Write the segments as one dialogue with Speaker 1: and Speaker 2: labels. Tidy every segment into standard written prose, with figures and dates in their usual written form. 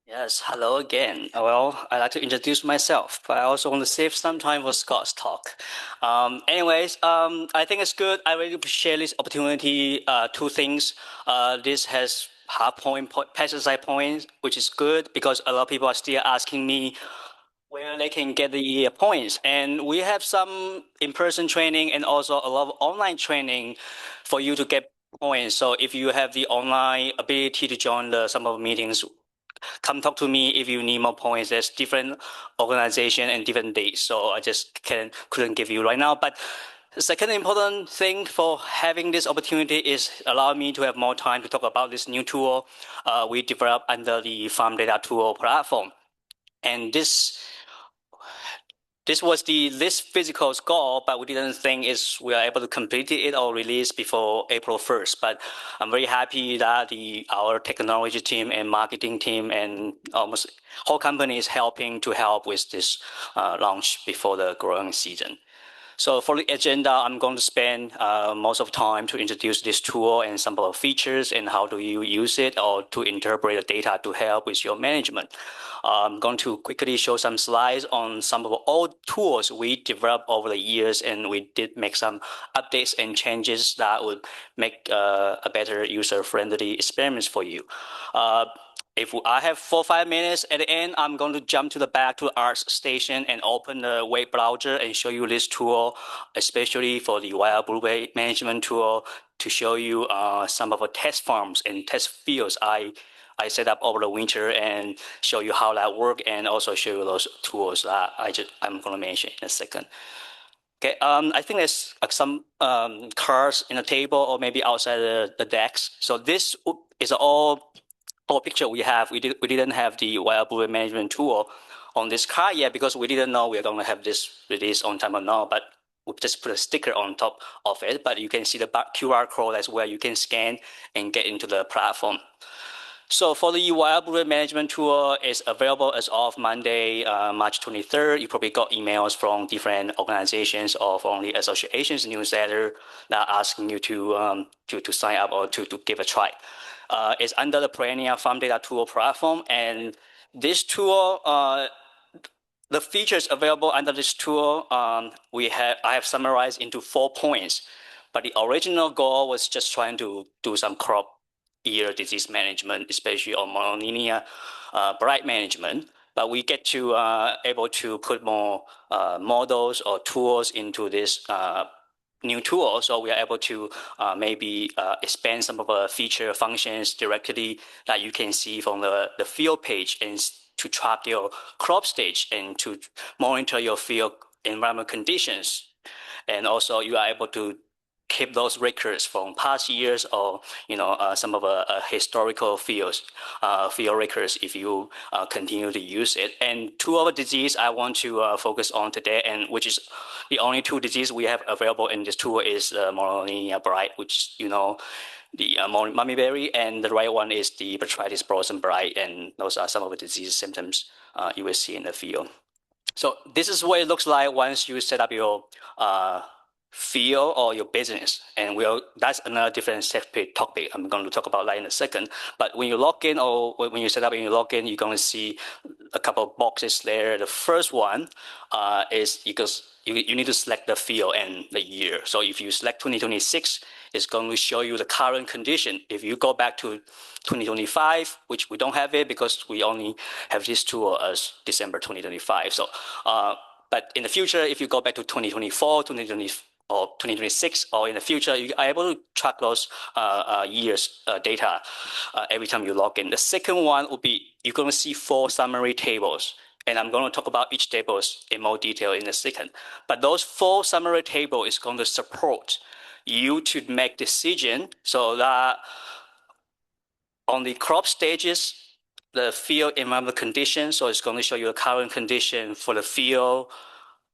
Speaker 1: Yes, hello again. Well, I'd like to introduce myself, but I also want to save some time for Scott's talk. I think it's good. I really appreciate this opportunity. Two things. This has half point pesticide points, which is good because a lot of people are still asking me where they can get the points. And we have some in-person training and also a lot of online training for you to get points. So if you have the online ability to join some of the meetings, come talk to me if you need more points. There's different organization and different dates, so I just couldn't give you right now. But the second important thing for having this opportunity is allow me to have more time to talk about this new tool we developed under the Farm Data Tool platform. And this was the least physical goal, but we didn't think we are able to complete it or release before April 1st. But I'm very happy that our technology team and marketing team and almost whole company is helping to help with this launch before the growing season. So for the agenda, I'm going to spend most of time to introduce this tool and some of the features and how do you use it or to interpret the data to help with your management. I'm going to quickly show some slides on some of the old tools we developed over the years, and we did make some updates and changes that would make a better user-friendly experience for you. If I have 4 or 5 minutes at the end, I'm going to jump to the back to the ArcStation and open the web browser and show you this tool, especially for the wild blueberry management tool, to show you some of the test farms and test fields I set up over the winter and show you how that works, and also show you those tools that I'm going to mention in a second. Okay, I think there's some cards in the table or maybe outside the decks. So this is all picture we have. We didn't have the wild blueberry management tool on this card yet because we didn't know we are going to have this release on time or not. But we just put a sticker on top of it. But you can see the QR code. That's where you can scan and get into the platform. So for the wild blueberry management tool, it's available as of Monday, March 23rd. You probably got emails from different organizations or from the association's newsletter that are asking you to sign up or to give a try. It's under the Perennial Farm Data Tool platform, and this tool, the features available under this tool, I have summarized into 4 points. But the original goal was just trying to do some crop ear disease management, especially on monolinea blight management. But we get to able to put more models or tools into this new tool, so we are able to maybe expand some of the feature functions directly that you can see from the field page, and to track your crop stage and to monitor your field environment conditions. And also you are able to keep those records from past years or some of the historical field records if you continue to use it. And 2 other disease I want to focus on today, and which is the only 2 disease we have available in this tool, is monolinea blight, which the mummyberry, and the right one is the botrytis blossom blight, and those are some of the disease symptoms you will see in the field. So this is what it looks like once you set up your field or your business, and that's another different separate topic. I'm going to talk about that in a second. But when you log in or when you set up and you log in, you're going to see a couple of boxes there. The first one is because you need to select the field and the year. So if you select 2026, it's going to show you the current condition. If you go back to 2025, which we don't have it because we only have this tool as December 2025. So, but in the future, if you go back to 2024, 2020, or 2026, or in the future, you are able to track those years data every time you log in. The second one would be you're going to see 4 summary tables, and I'm going to talk about each table in more detail in a second. But those 4 summary tables is going to support you to make decision so that on the crop stages, the field environmental conditions, so it's going to show you the current condition for the field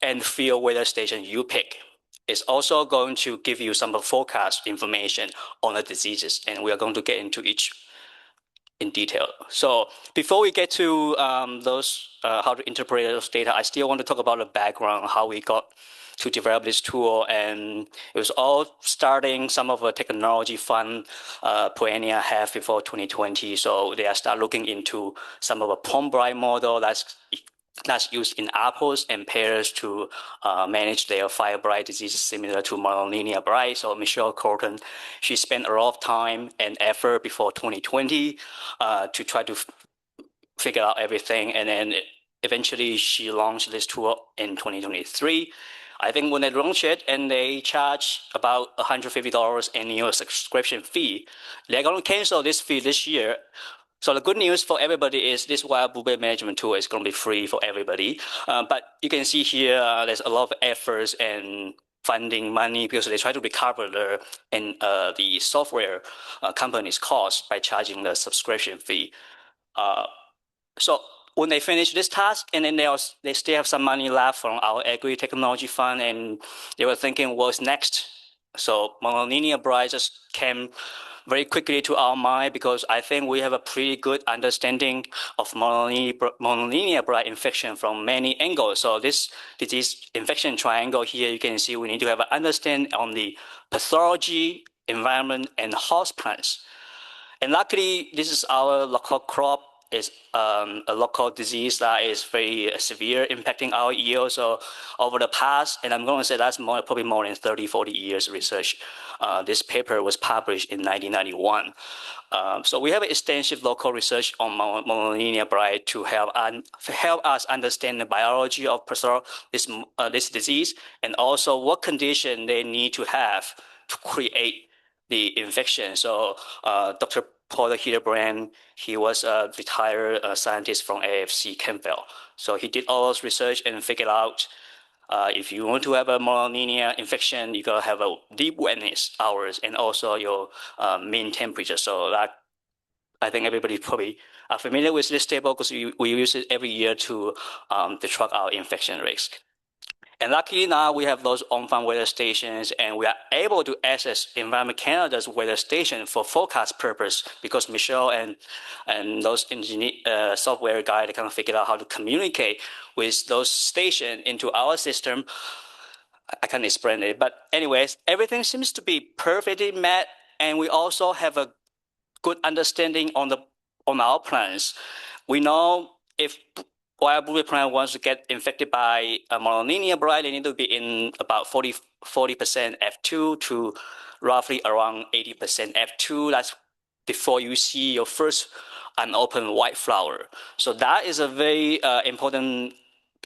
Speaker 1: and field weather station you pick. It's also going to give you some forecast information on the diseases, and we are going to get into each in detail. So before we get to how to interpret those data, I still want to talk about the background, how we got to develop this tool, and it was all starting some of the technology fund Poenia have before 2020. So they are start looking into some of the POM-BRIGHT model that's used in apples and pears to manage their fire blight disease similar to monolinear blight. So Michelle Corton, she spent a lot of time and effort before 2020 to try to figure out everything. And then eventually she launched this tool in 2023. I think when they launched it and they charge about $150 annual subscription fee, they're going to cancel this fee this year. So the good news for everybody is this wild blueberry management tool is going to be free for everybody. But you can see here there's a lot of efforts and funding money because they try to recover the software company's cost by charging the subscription fee. So when they finish this task, and then they still have some money left from our agri technology fund, and they were thinking what's next. So monolinear blight just came very quickly to our mind because I think we have a pretty good understanding of monolinear blight infection from many angles. So this disease infection triangle here, you can see we need to have an understanding on the pathology, environment, and host plants. And luckily, this is our local crop. It's a local disease that is very severe, impacting our yield. So over the past, and I'm going to say that's probably more than 30, 40 years research, this paper was published in 1991. So we have extensive local research on monolinear blight to help us understand the biology of this disease, and also what condition they need to have to create the infection. So Dr. Paul Hildebrand, he was a retired scientist from AFC Campbell. So he did all those research and figured out if you want to have a monolinear infection, you gotta have a deep wetness hours and also your mean temperature. So that I think everybody probably are familiar with this table because we use it every year to track our infection risk. And luckily now we have those on-farm weather stations, and we are able to access Environment Canada's weather station for forecast purpose because Michelle and those software guys kind of figured out how to communicate with those stations into our system. I can't explain it, but anyways, everything seems to be perfectly met, and we also have a good understanding on our plants. We know if wild blueberry plant wants to get infected by a monolinear blight, they need to be in about 40% F2 to roughly around 80% F2. That's before you see your first unopened white flower. So that is a very important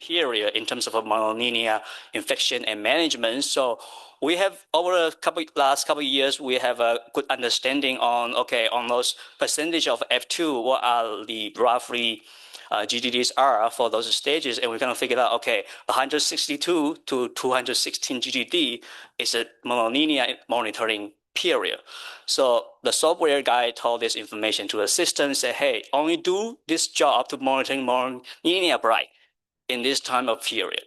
Speaker 1: period in terms of a monolinear infection and management. So we have over the last couple of years, we have a good understanding on those percentage of F2, what are the roughly GGDs are for those stages, and we're going to figure out, 162 to 216 GGD is a monolinear monitoring period. So the software guy told this information to the system and said, hey, only do this job to monitoring monolinear blight in this time of period.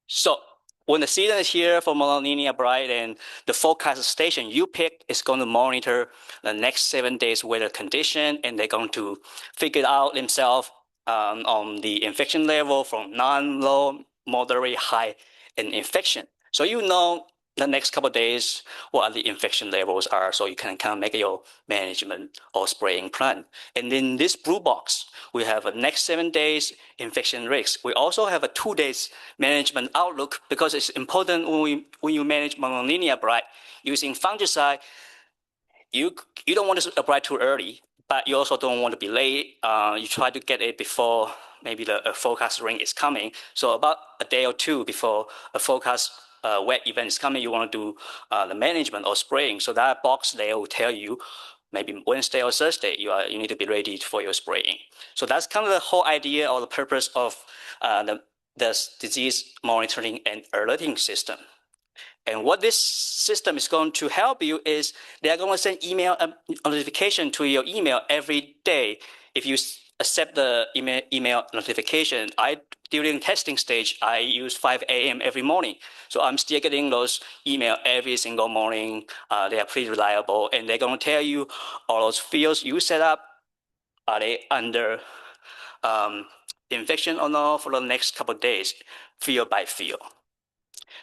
Speaker 1: So when the season is here for monolinear blight, and the forecast station you pick is going to monitor the next 7 days weather condition, and they're going to figure out themselves on the infection level from non-low, moderate, high, and infection. So you know the next couple of days what the infection levels are, so you can kind of make your management or spraying plan. And in this blue box, we have a next 7 days infection risk. We also have a 2 days management outlook because it's important when you manage monolinear blight using fungicide. You don't want to apply too early, but you also don't want to be late. You try to get it before maybe the forecast rain is coming. So about a day or two before a forecast wet event is coming, you want to do the management or spraying. So that box there will tell you maybe Wednesday or Thursday, you need to be ready for your spraying. So that's kind of the whole idea or the purpose of the disease monitoring and alerting system. And what this system is going to help you is they're going to send email notification to your email every day. If you accept the email notification, during testing stage, I use 5 a.m. every morning. So I'm still getting those email every single morning. They are pretty reliable, and they're going to tell you all those fields you set up, are they under infection or not for the next couple of days, field by field.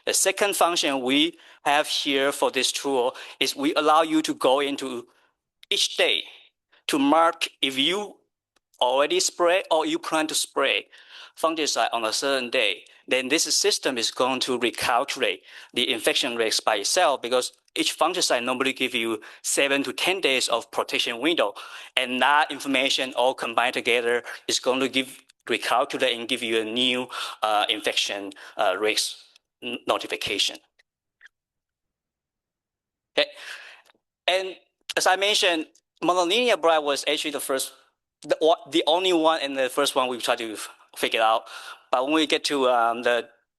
Speaker 1: The second function we have here for this tool is we allow you to go into each day to mark if you already spray or you plan to spray fungicide on a certain day. Then this system is going to recalculate the infection rates by itself because each fungicide normally give you 7 to 10 days of protection window. And that information all combined together is going to recalculate and give you a new infection risk notification. Okay. And as I mentioned, monolinear bright was actually the only one and the first one we tried to figure out. But when we get to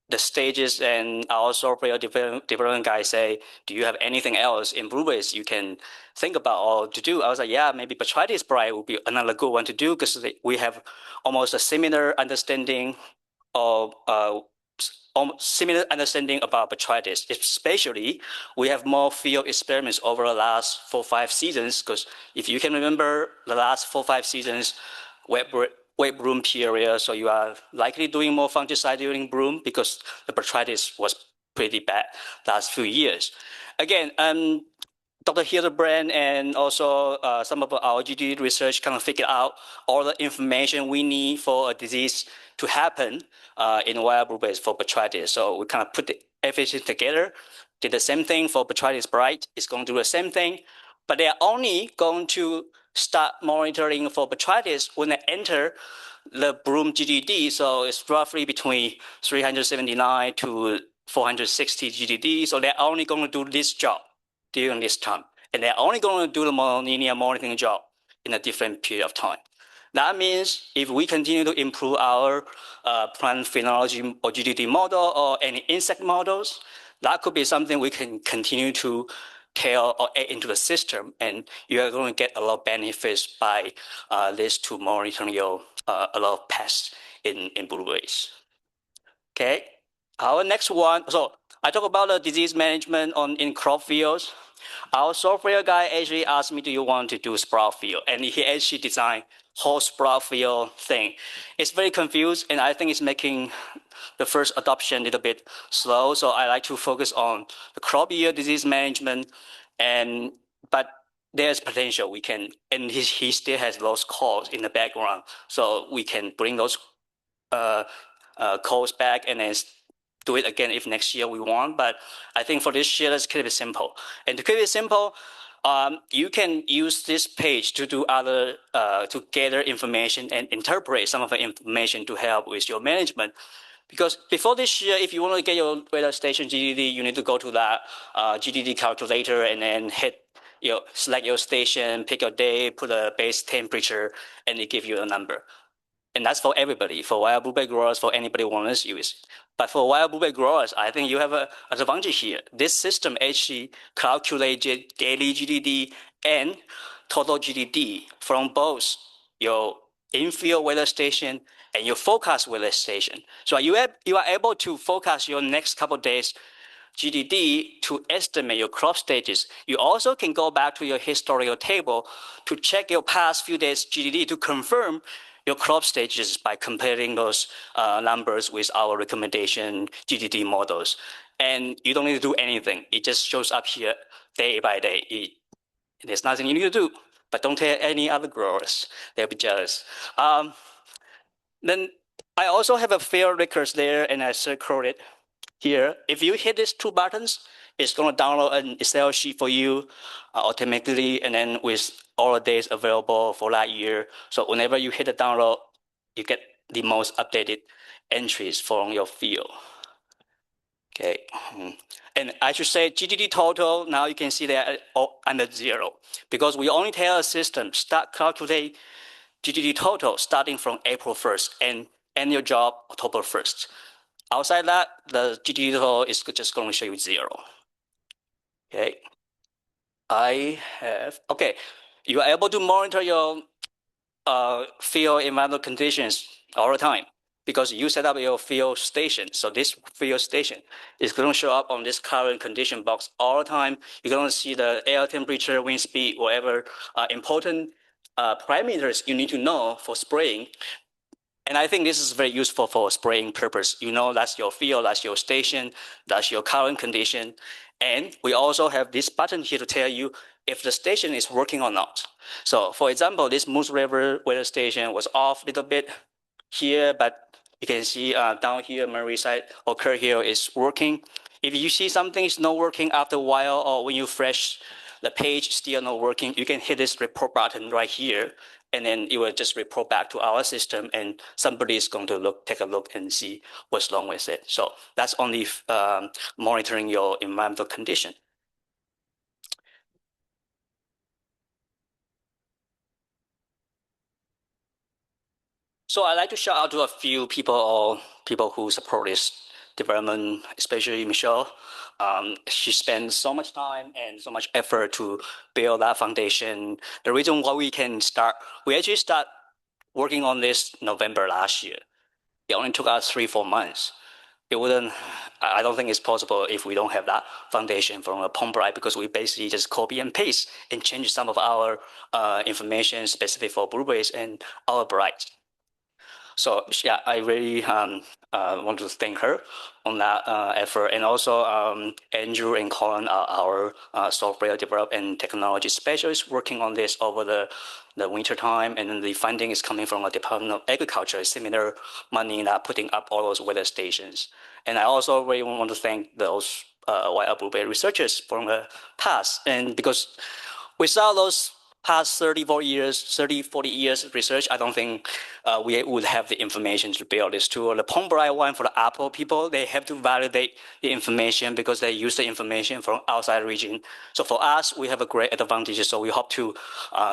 Speaker 1: the stages and our software development guys say, do you have anything else in blueberries you can think about or to do? I was like, yeah, maybe botrytis bright would be another good one to do because we have almost a similar understanding of similar understanding about botrytis. Especially, we have more field experiments over the last 4-5 seasons. Because if you can remember the last 4-5 seasons, wet bloom period, so you are likely doing more fungicide during bloom because the botrytis was pretty bad last few years. Again, Dr. Hildebrand and also some of our GD research kind of figured out all the information we need for a disease to happen in wild blueberries for botrytis. So we kind of put everything together, did the same thing for botrytis bright. It's going to do the same thing, but they are only going to start monitoring for botrytis when they enter the bloom GDD. So it's roughly between 379 to 460 GDD. So they're only going to do this job during this time. And they're only going to do the monolinear monitoring job in a different period of time. That means if we continue to improve our plant phenology or GDD model or any insect models, that could be something we can continue to tail or add into the system, and you are going to get a lot of benefits by this to monitoring your a lot of pests in blueberries. Okay, our next one. So I talk about the disease management in crop fields. Our software guy actually asked me, do you want to do sprout field? And he actually designed whole sprout field thing. It's very confused, and I think it's making the first adoption a little bit slow. So I like to focus on the crop yield disease management, but there's potential we can, and he still has those calls in the background, so we can bring those calls back and then do it again if next year we want. But I think for this year, let's keep it simple. And to keep it simple, you can use this page to do other, to gather information and interpret some of the information to help with your management. Because before this year, if you want to get your weather station GDD, you need to go to that GDD calculator and then select your station, pick your day, put a base temperature, and it gives you a number. And that's for everybody, for wild blueberry growers, for anybody who wants to use. But for wild blueberry growers, I think you have an advantage here. This system actually calculates daily GDD and total GDD from both your in-field weather station and your forecast weather station. So you are able to forecast your next couple of days GDD to estimate your crop stages. You also can go back to your historical table to check your past few days GDD to confirm your crop stages by comparing those numbers with our recommendation GDD models. And you don't need to do anything. It just shows up here day by day. There's nothing you need to do, but don't tell any other growers. They'll be jealous. Then I also have a field records there, and I circled it here. If you hit these two buttons, it's going to download an Excel sheet for you automatically, and then with all the days available for that year. So whenever you hit the download, you get the most updated entries from your field. Okay, and I should say GDD total, now you can see they're all under 0 because we only tell a system start calculate GDD total starting from April 1st and end your job October 1st. Outside that, the GDD total is just going to show you 0. Okay. You are able to monitor your field environmental conditions all the time because you set up your field station. So this field station is going to show up on this current condition box all the time. You're going to see the air temperature, wind speed, whatever important parameters you need to know for spraying. And I think this is very useful for spraying purpose. You know, that's your field, that's your station, that's your current condition. And we also have this button here to tell you if the station is working or not. So for example, this Moose River weather station was off a little bit here, but you can see down here, Murray side or Kerr Hill is working. If you see something is not working after a while, or when you refresh the page still not working, you can hit this report button right here, and then it will just report back to our system, and somebody is going to take a look and see what's wrong with it. So that's only monitoring your environmental condition. So I'd like to shout out to a few people or people who support this development, especially Michelle. She spent so much time and so much effort to build that foundation. The reason why we actually start working on this November last year. It only took us 3-4 months. I don't think it's possible if we don't have that foundation from a Pombright, because we basically just copy and paste and change some of our information specific for blueberries and our bright. So yeah, I really want to thank her on that effort, and also Andrew and Colin are our software development and technology specialists working on this over the winter time, and then the funding is coming from the Department of Agriculture, similar money that putting up all those weather stations. And I also really want to thank those wild blueberry researchers from the past, and because without those past 40 years research, I don't think we would have the information to build this tool. The Pombright one for the Apple people, they have to validate the information because they use the information from outside region. So for us, we have a great advantage. So we hope to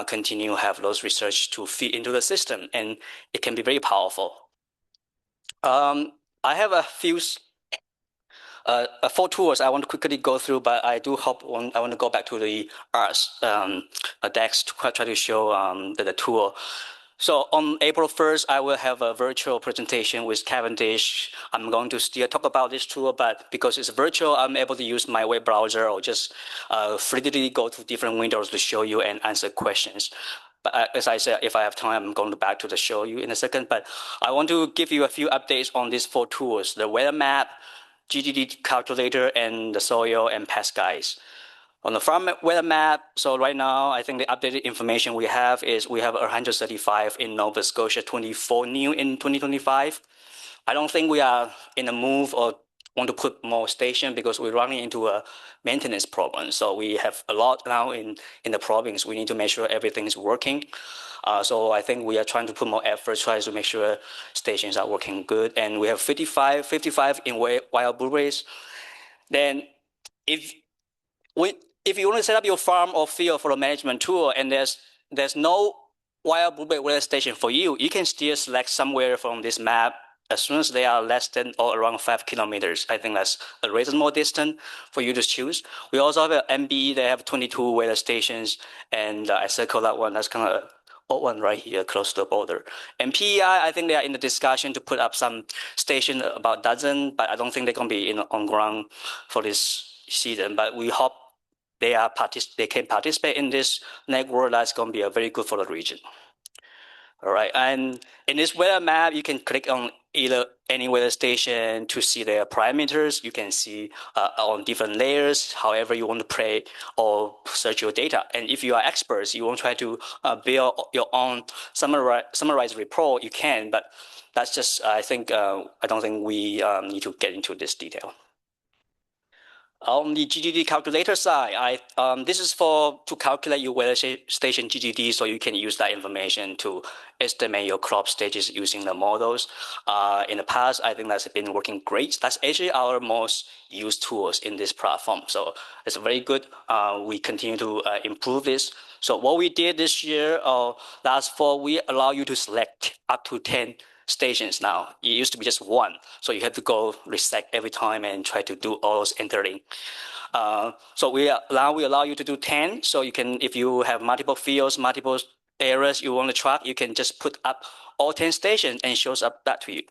Speaker 1: continue have those research to feed into the system, and it can be very powerful. I have a few 4 tools I want to quickly go through, but I do hope I want to go back to the ARS decks to try to show the tool. So on April 1st, I will have a virtual presentation with Cavendish. I'm going to still talk about this tool, but because it's virtual, I'm able to use my web browser or just freely go to different windows to show you and answer questions. But as I said, if I have time, I'm going back to the show you in a second. But I want to give you a few updates on these 4 tools: the weather map, GGD calculator, and the soil and pest guides. On the farm weather map, so right now, I think the updated information we have is we have 135 in Nova Scotia, 24 new in 2025. I don't think we are in a move or want to put more station because we're running into a maintenance problem. So we have a lot now in the province. We need to make sure everything is working. So I think we are trying to put more effort, try to make sure stations are working good. And we have 55 in wild blueberries. Then if you want to set up your farm or field for a management tool and there's no wild blueberry weather station for you, you can still select somewhere from this map as soon as they are less than or around 5 kilometers. I think that's a reasonable distance for you to choose. We also have an MB, they have 22 weather stations, and I circle that one. That's kind of old one right here close to the border. And PEI, I think they are in the discussion to put up some station, about a dozen, but I don't think they're going to be on ground for this season. But we hope they can participate in this network. That's going to be very good for the region. All right, and in this weather map, you can click on either any weather station to see their parameters. You can see on different layers, however you want to play or search your data. And if you are experts, you want to try to build your own summarized report, you can, but that's just, I don't think we need to get into this detail. On the GGD calculator side, this is to calculate your weather station GGD, so you can use that information to estimate your crop stages using the models. In the past, I think that's been working great. That's actually our most used tools in this platform. So it's very good. We continue to improve this. So what we did this year, last fall, we allow you to select up to 10 stations now. It used to be just 1, so you have to go reset every time and try to do all those entering. So we allow you to do 10. So you can, if you have multiple fields, multiple areas you want to track, you can just put up all 10 stations and shows up that to you.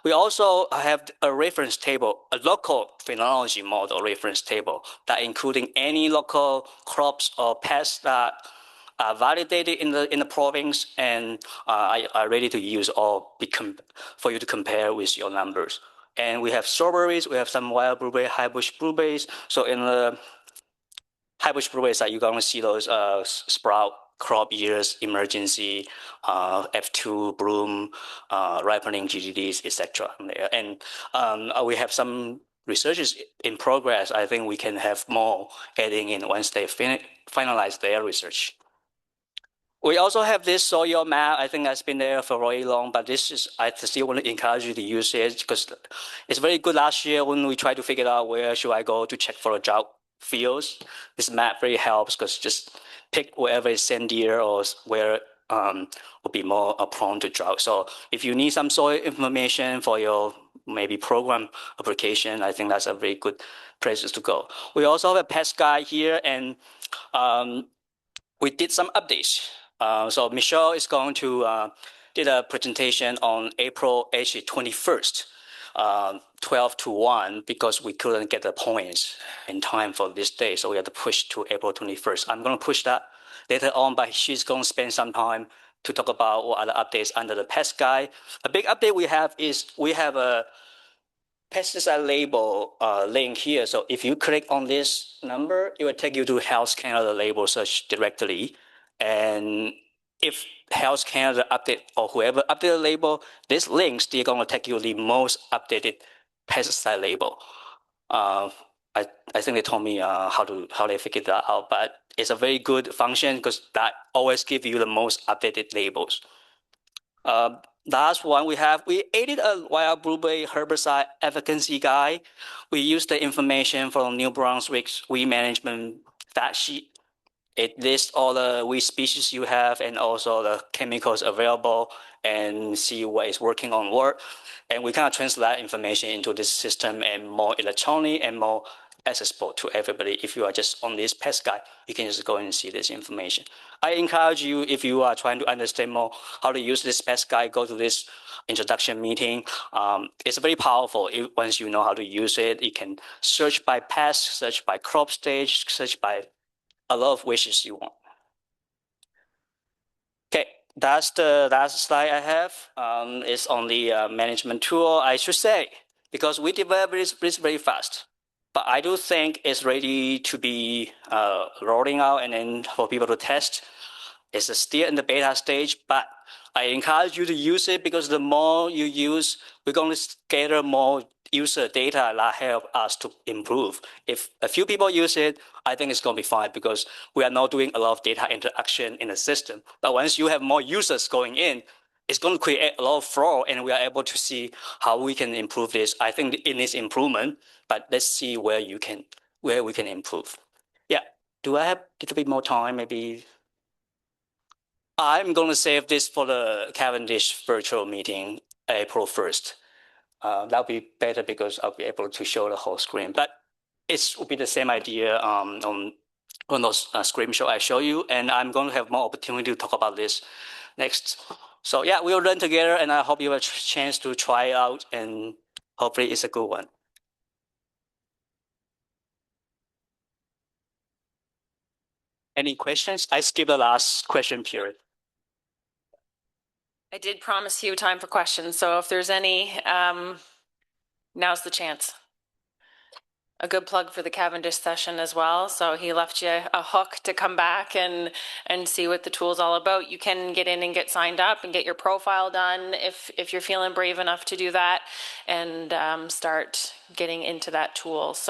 Speaker 1: We also have a reference table, a local phenology model reference table that including any local crops or pests that validated in the province and are ready to use or for you to compare with your numbers. And we have strawberries, we have some wild blueberry, high bush blueberries. So in the high bush blueberries, you're going to see those sprout, crop years, emergency, F2 bloom, ripening GDDs, etc. And we have some researches in progress. I think we can have more adding in once they finalize their research. We also have this soil map. I think that's been there for very long, but I still want to encourage you to use it because it's very good. Last year when we tried to figure out where should I go to check for a drought fields, this map really helps because just pick wherever is sandier or where will be more prone to drought. So if you need some soil information for your maybe program application, I think that's a very good places to go. We also have a pest guide here, and we did some updates. So Michelle is going to did a presentation on April 21st, 12 to 1, because we couldn't get the points in time for this day. So we had to push to April 21st. I'm going to push that later on, but she's going to spend some time to talk about what other updates under the pest guide. A big update we have is we have a pesticide label link here. So if you click on this number, it will take you to Health Canada label search directly. And if Health Canada update or whoever update the label, this link still going to take you the most updated pesticide label. I think they told me how they figured that out, but it's a very good function because that always gives you the most updated labels. Last one we added a wild blueberry herbicide efficacy guide. We used the information from New Brunswick's weed management fact sheet. It lists all the weed species you have and also the chemicals available and see what is working on what. And we kind of translate that information into this system and more electronic and more accessible to everybody. If you are just on this pest guide, you can just go and see this information. I encourage you, if you are trying to understand more how to use this pest guide, go to this introduction meeting. It's very powerful. Once you know how to use it, you can search by pest, search by crop stage, search by a lot of wishes you want. Okay, that's the last slide I have. It's on the management tool, I should say, because we develop this very fast. But I do think it's ready to be rolling out and then for people to test. It's still in the beta stage, but I encourage you to use it because the more you use, we're going to gather more user data that help us to improve. If a few people use it, I think it's going to be fine because we are not doing a lot of data interaction in the system. But once you have more users going in, it's going to create a lot of flow, and we are able to see how we can improve this. I think it needs improvement, but let's see where we can improve. Yeah. Do I have a little bit more time? Maybe I'm going to save this for the Cavendish virtual meeting, April 1st. That'll be better because I'll be able to show the whole screen. But it will be the same idea on those screenshots I show you, and I'm going to have more opportunity to talk about this next. So yeah, we'll learn together, and I hope you have a chance to try it out, and hopefully it's a good one. Any questions? I skipped the last question period.
Speaker 2: I did promise you time for questions, so if there's any, now's the chance. A good plug for the Cavendish session as well. So he left you a hook to come back and see what the tool's all about. You can get in and get signed up and get your profile done if you're feeling brave enough to do that and start getting into that tool. So